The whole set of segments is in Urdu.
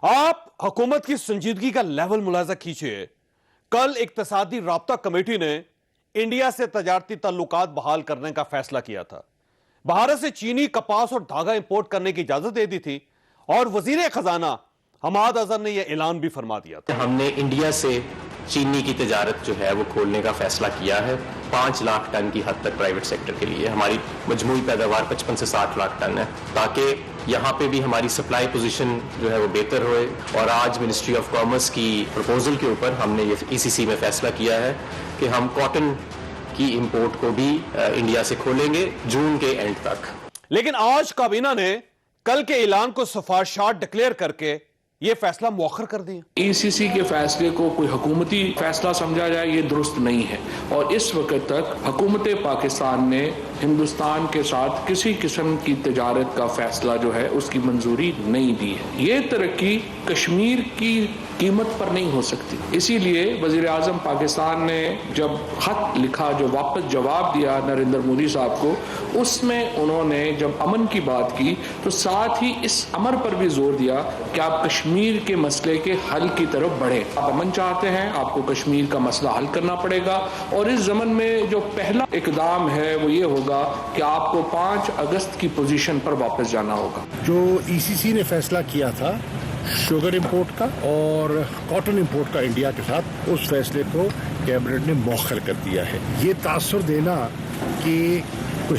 آپ حکومت کی سنجیدگی کا لیول ملاحظہ کیجئے. کل اقتصادی رابطہ کمیٹی نے انڈیا سے تجارتی تعلقات بحال کرنے کا فیصلہ کیا تھا. بھارت سے چینی کپاس اور دھاگا امپورٹ کرنے کی اجازت دے دی تھی اور وزیر خزانہ حماد اظہر نے یہ اعلان بھی فرما دیا تھا. ہم نے انڈیا سے چینی کی تجارت جو ہے وہ کھولنے کا فیصلہ کیا ہے 5 لاکھ ٹن کی حد تک پرائیویٹ سیکٹر کے لیے. ہماری مجموعی پیداوار 55 سے 60 لاکھ ٹن ہے تاکہ یہاں پہ بھی ہماری سپلائی پوزیشن جو ہے وہ بہتر ہوئے. اور آج منسٹری آف کامرس کی پروپوزل کے اوپر ہم نے یہ ECC میں فیصلہ کیا ہے کہ ہم کاٹن کی امپورٹ کو بھی انڈیا سے کھولیں گے جون کے اینڈ تک. لیکن آج کابینہ نے کل کے اعلان کو سفارشات ڈکلیئر کر کے یہ فیصلہ مؤخر کر دیا. ECC کے فیصلے کو کوئی حکومتی فیصلہ سمجھا جائے یہ درست نہیں ہے اور اس وقت تک حکومت پاکستان نے ہندوستان کے ساتھ کسی قسم کی تجارت کا فیصلہ جو ہے اس کی منظوری نہیں دی ہے. یہ ترقی کشمیر کی قیمت پر نہیں ہو سکتی. اسی لیے وزیر اعظم پاکستان نے جب خط لکھا جو واپس جواب دیا نریندر مودی صاحب کو، اس میں انہوں نے جب امن کی بات کی تو ساتھ ہی اس امر پر بھی زور دیا کہ آپ کشمیر کے مسئلے کے حل کی طرف بڑھیں. آپ امن چاہتے ہیں، آپ کو کشمیر کا مسئلہ حل کرنا پڑے گا اور اس ضمن میں جو پہلا اقدام ہے وہ یہ ہوگا کہ آپ کو 5 اگست کی پوزیشن پر واپس جانا ہوگا. جو ECC نے فیصلہ کیا تھا شوگر امپورٹ کا اور کاٹن امپورٹ کا انڈیا کے ساتھ، اس فیصلے کو کیبنٹ نے مؤخر کر دیا ہے. یہ تاثر دینا کہ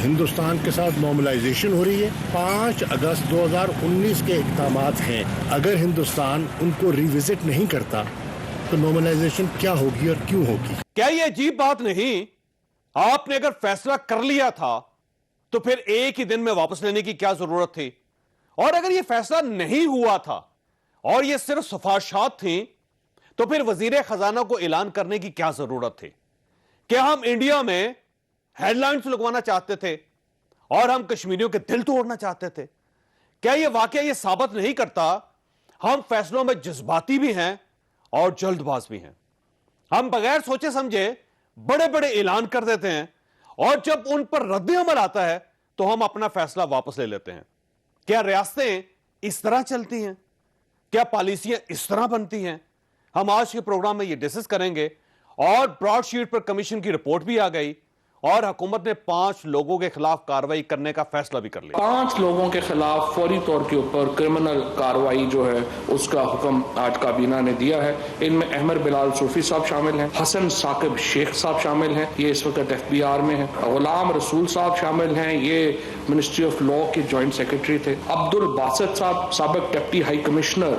ہندوستان کے ساتھ نارملائزیشن ہو رہی ہے. 5 اگست 2019 کے اقدامات ہیں، اگر ہندوستان ان کو ریوزٹ نہیں کرتا تو نارملائزیشن کیا ہوگی اور کیوں ہوگی؟ کیا یہ عجیب بات نہیں؟ آپ نے اگر فیصلہ کر لیا تھا تو پھر ایک ہی دن میں واپس لینے کی کیا ضرورت تھی؟ اور اگر یہ فیصلہ نہیں ہوا تھا اور یہ صرف سفارشات تھیں تو پھر وزیر خزانہ کو اعلان کرنے کی کیا ضرورت تھی؟ کیا ہم انڈیا میں ہیڈ لائنز لگوانا چاہتے تھے اور ہم کشمیریوں کے دل توڑنا چاہتے تھے؟ کیا یہ واقعہ یہ ثابت نہیں کرتا ہم فیصلوں میں جذباتی بھی ہیں اور جلد باز بھی ہیں؟ ہم بغیر سوچے سمجھے بڑے بڑے اعلان کر دیتے ہیں اور جب ان پر رد عمل آتا ہے تو ہم اپنا فیصلہ واپس لے لیتے ہیں. کیا ریاستیں اس طرح چلتی ہیں؟ کیا پالیسیاں اس طرح بنتی ہیں؟ ہم آج کے پروگرام میں یہ ڈسکس کریں گے. اور براڈ شیٹ پر کمیشن کی رپورٹ بھی آ گئی اور حکومت نے 5 لوگوں کے خلاف کارروائی کرنے کا فیصلہ بھی کر لیا. 5 لوگوں کے خلاف فوری طور کے اوپر کرمنل کارروائی جو ہے اس کا حکم آج کابینہ نے دیا ہے. ان میں احمد بلال صوفی صاحب شامل ہیں، حسن ثاقب شیخ صاحب شامل ہیں، یہ اس وقت FBR میں ہیں، غلام رسول صاحب شامل ہیں، یہ منسٹری آف لا کے جوائنٹ سیکرٹری تھے، عبد الباسط صاحب سابق ڈپٹی ہائی کمشنر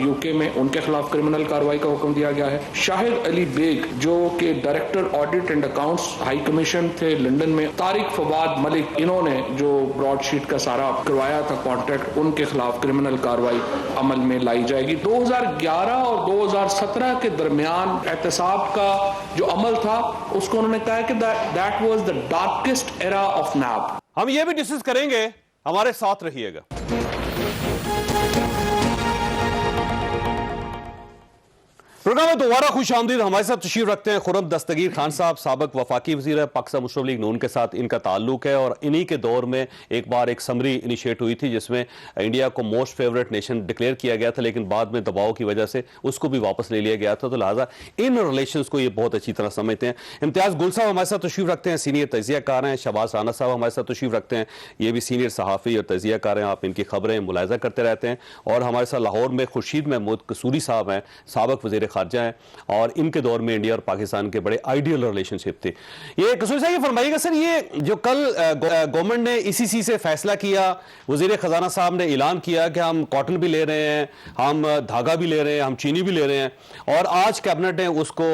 UK میں، ان کے خلاف کرمنل کارروائی کا حکم دیا گیا ہے. شاہد علی بیگ جو کہ director audit and accounts high commission تھے لنڈن میں، طارق فواد ملک انہوں نے جو براڈ شیٹ کا سارا کروایا تھا کانٹریکٹ، ان کے خلاف کرمنل کارروائی عمل میں لائی جائے گی. 2011 اور 2017 کے درمیان احتساب کا جو عمل تھا اس کو انہوں نے کہا کہ that was the darkest era of NAB. ہم یہ بھی ڈسکس کریں گے، ہمارے ساتھ رہیے گا. پروگرام میں دوبارہ خوش آمدید. ہمارے ساتھ تشریف رکھتے ہیں خرم دستگیر خان صاحب، سابق وفاقی وزیر ہے، پاکستان مسلم لیگ نون کے ساتھ ان کا تعلق ہے اور انہی کے دور میں ایک بار ایک سمری انیشیٹ ہوئی تھی جس میں انڈیا کو موسٹ فیورٹ نیشن ڈکلیئر کیا گیا تھا، لیکن بعد میں دباؤ کی وجہ سے اس کو بھی واپس لے لیا گیا تھا. تو لہٰذا ان ریلیشنز کو یہ بہت اچھی طرح سمجھتے ہیں. امتیاز گل صاحب ہمارے ساتھ تشریف رکھتے ہیں، سینئر تجزیہ کار ہیں. شہباز رانا صاحب ہمارے ساتھ تشریف رکھتے ہیں، یہ بھی سینئر صحافی اور تجزیہ کار ہیں. آپ ان کی خبریں ملاحظہ کرتے رہتے ہیں. اور ہمارے ساتھ لاہور میں خورشید محمود قصوری صاحب ہیں، سابق وزیر خارجہ ہیں اور ان کے دور میں انڈیا اور پاکستان کے بڑے آئیڈیل ریلیشن شپ تھے. یہ قصوری صاحب یہ فرمائیے گا سر، یہ جو کل گورنمنٹ نے ECC سے فیصلہ کیا، وزیر خزانہ صاحب نے اعلان کیا کہ ہم کاٹن بھی لے رہے ہیں، ہم دھاگا بھی لے رہے ہیں، ہم چینی بھی لے رہے ہیں، اور آج کیبنٹ نے اس کو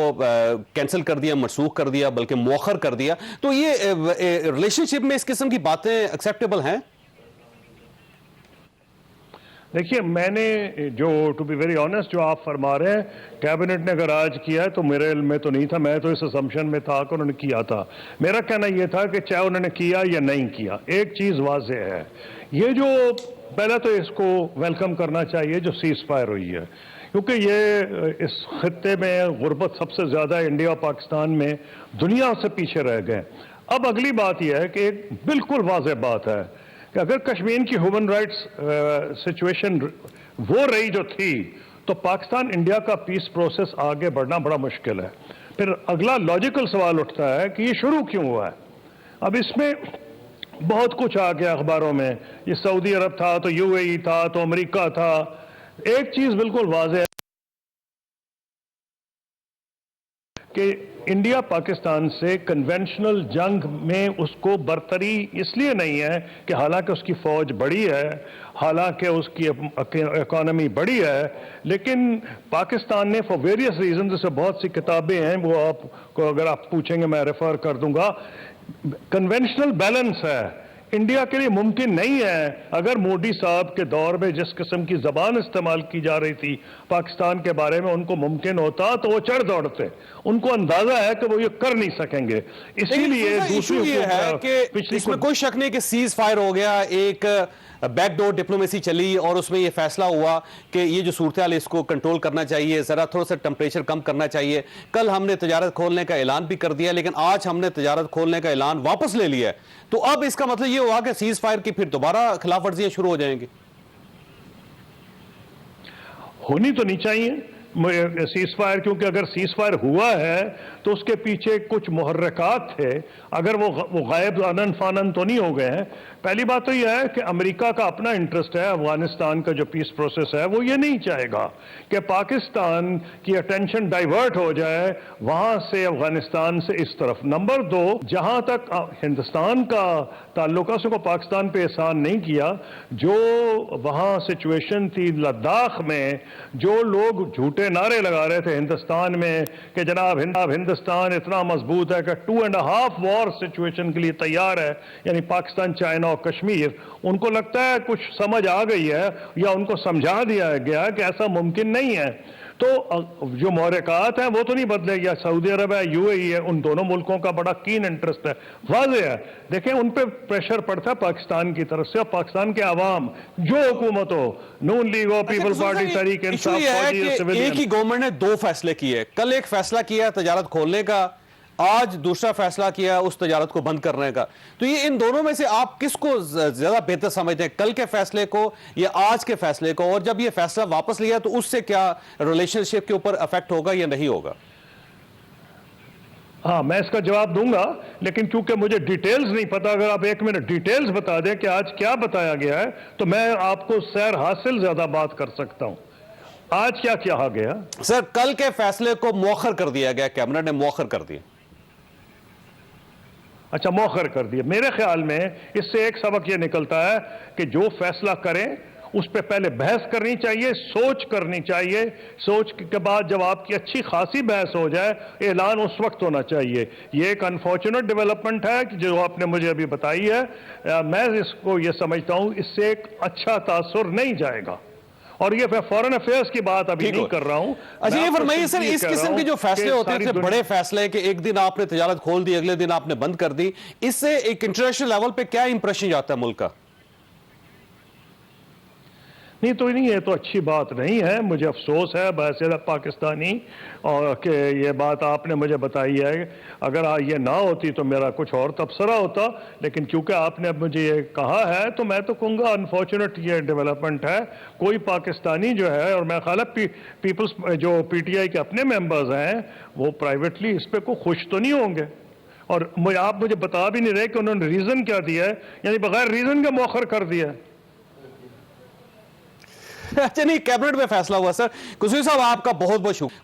کینسل کر دیا، منسوخ کر دیا، بلکہ مؤخر کر دیا. تو یہ ریلیشن شپ میں اس قسم کی باتیں ایکسیپٹیبل ہیں؟ دیکھیے، میں نے جو ٹو بی ویری آنیسٹ جو آپ فرما رہے ہیں کیبنٹ نے اگر آج کیا ہے تو میرے علم میں تو نہیں تھا، میں تو اس اسمپشن میں تھا کہ انہوں نے کیا تھا. میرا کہنا یہ تھا کہ چاہے انہوں نے کیا یا نہیں کیا، ایک چیز واضح ہے، یہ جو پہلے تو اس کو ویلکم کرنا چاہیے جو سیز فائر ہوئی ہے، کیونکہ یہ اس خطے میں غربت سب سے زیادہ انڈیا اور پاکستان میں دنیا سے پیچھے رہ گئے. اب اگلی بات یہ ہے کہ ایک بالکل واضح بات ہے کہ اگر کشمیر کی ہیومن رائٹس سچویشن وہ رہی جو تھی تو پاکستان انڈیا کا پیس پروسیس آگے بڑھنا بڑا مشکل ہے. پھر اگلا لاجیکل سوال اٹھتا ہے کہ یہ شروع کیوں ہوا ہے. اب اس میں بہت کچھ آ گیا اخباروں میں, یہ سعودی عرب تھا تو یو اے ای تھا تو امریکہ تھا. ایک چیز بالکل واضح ہے کہ انڈیا پاکستان سے کنونشنل جنگ میں اس کو برتری اس لیے نہیں ہے کہ حالانکہ اس کی فوج بڑی ہے, حالانکہ اس کی اکانومی بڑی ہے, لیکن پاکستان نے فار ویریس ریزنز سے بہت سی کتابیں ہیں وہ آپ کو اگر آپ پوچھیں گے میں ریفر کر دوں گا. کنونشنل بیلنس ہے انڈیا کے لیے ممکن نہیں ہے. اگر مودی صاحب کے دور میں جس قسم کی زبان استعمال کی جا رہی تھی پاکستان کے بارے میں ان کو ممکن ہوتا تو وہ چڑھ دوڑتے. ان کو اندازہ ہے کہ وہ یہ کر نہیں سکیں گے, اسی لیے ایشو یہ ہے کہ اس میں کوئی شک نہیں کہ سیز فائر ہو گیا, ایک بیک ڈور ڈپلومیسی چلی اور اس میں یہ فیصلہ ہوا کہ یہ جو صورتحال اس کو کنٹرول کرنا چاہیے, ذرا تھوڑا سا ٹمپریچر کم کرنا چاہیے. کل ہم نے تجارت کھولنے کا اعلان بھی کر دیا, لیکن آج ہم نے تجارت کھولنے کا اعلان واپس لے لیا ہے. تو اب اس کا مطلب یہ ہوا کہ سیز فائر کی پھر دوبارہ خلاف ورزیاں شروع ہو جائیں گی. ہونی تو نہیں چاہیے سیز فائر, کیونکہ اگر سیز فائر ہوا ہے تو اس کے پیچھے کچھ محرکات تھے. اگر وہ غائب آنن فانن تو نہیں ہو گئے ہیں. پہلی بات تو یہ ہے کہ امریکہ کا اپنا انٹرسٹ ہے, افغانستان کا جو پیس پروسیس ہے وہ یہ نہیں چاہے گا کہ پاکستان کی اٹینشن ڈائیورٹ ہو جائے وہاں سے افغانستان سے اس طرف. نمبر دو, جہاں تک ہندوستان کا تعلق ہے اس کو پاکستان پہ احسان نہیں کیا. جو وہاں سچویشن تھی لداخ میں, جو لوگ جھوٹے نعرے لگا رہے تھے ہندوستان میں کہ جناب ہندوستان اتنا مضبوط ہے کہ 2.5 وار سچویشن کے لیے تیار ہے, یعنی پاکستان, چائنا اور کشمیر, ان کو لگتا ہے کچھ سمجھ آ گئی ہے یا ان کو سمجھا دیا گیا کہ ایسا ممکن نہیں ہے. تو جو محرکات ہیں وہ تو نہیں بدلے, یا سعودی عرب ہے, یو اے ای ہے, ان دونوں ملکوں کا بڑا کین انٹرسٹ ہے, واضح ہے. دیکھیں ان پہ پریشر پڑتا ہے پاکستان کی طرف سے, اور پاکستان کے عوام جو حکومت ہو, نون لیگ ہو, پیپلز پارٹی, تحریک انصاف, فوجی, سویلین, ایک ہی گورنمنٹ نے دو فیصلے کیے. کل ایک فیصلہ کیا تجارت کھولنے کا, آج دوسرا فیصلہ کیا اس تجارت کو بند کرنے کا. تو یہ ان دونوں میں سے آپ کس کو زیادہ بہتر سمجھتے ہیں, کل کے فیصلے کو یا آج کے فیصلے کو؟ اور جب یہ فیصلہ واپس لیا تو اس سے کیا ریلیشن شپ کے اوپر افیکٹ ہوگا یا نہیں ہوگا؟ ہاں میں اس کا جواب دوں گا, لیکن چونکہ مجھے ڈیٹیلز نہیں پتا, اگر آپ 1 منٹ ڈیٹیلز بتا دیں کہ آج کیا بتایا گیا ہے تو میں آپ کو سیر حاصل زیادہ بات کر سکتا ہوں. آج کیا کہا گیا سر؟ کل کے فیصلے کو مؤخر کر دیا گیا, کیبنٹ نے مؤخر کر دیا. اچھا, مؤخر کر دیا. میرے خیال میں اس سے ایک سبق یہ نکلتا ہے کہ جو فیصلہ کریں اس پہ پہلے بحث کرنی چاہیے, سوچ کرنی چاہیے. سوچ کے بعد جب آپ کی اچھی خاصی بحث ہو جائے اعلان اس وقت ہونا چاہیے. یہ ایک انفارچونیٹ ڈیولپمنٹ ہے کہ جو آپ نے مجھے ابھی بتائی ہے. میں اس کو یہ سمجھتا ہوں اس سے ایک اچھا تاثر نہیں جائے گا. اور یہ فورن افیئرز کی بات ابھی نہیں کر رہا ہوں. اچھا یہ فرمائیے سر, اس قسم کے جو فیصلے ہوتے تھے, بڑے فیصلے کہ ایک دن آپ نے تجارت کھول دی, اگلے دن آپ نے بند کر دی, اس سے ایک انٹرنیشنل لیول پہ کیا امپریشن جاتا ہے ملک کا؟ نہیں تو نہیں, یہ تو اچھی بات نہیں ہے. مجھے افسوس ہے بحیثیت پاکستانی اور کہ یہ بات آپ نے مجھے بتائی ہے. اگر یہ نہ ہوتی تو میرا کچھ اور تبصرہ ہوتا, لیکن کیونکہ آپ نے اب مجھے یہ کہا ہے تو میں تو کہوں گا انفارچونیٹ یہ ڈیولپمنٹ ہے. کوئی پاکستانی جو ہے, اور میں خیال ہے پیپلز جو پی ٹی آئی کے اپنے ممبرز ہیں وہ پرائیویٹلی اس پہ کوئی خوش تو نہیں ہوں گے. اور آپ مجھے بتا بھی نہیں رہے کہ انہوں نے ریزن کیا دیا ہے, یعنی بغیر ریزن کا مؤخر کر دیا ہے. اچھا نہیں, کیبنٹ میں فیصلہ ہوا. سر قصوری صاحب آپ کا بہت بہت شکریہ.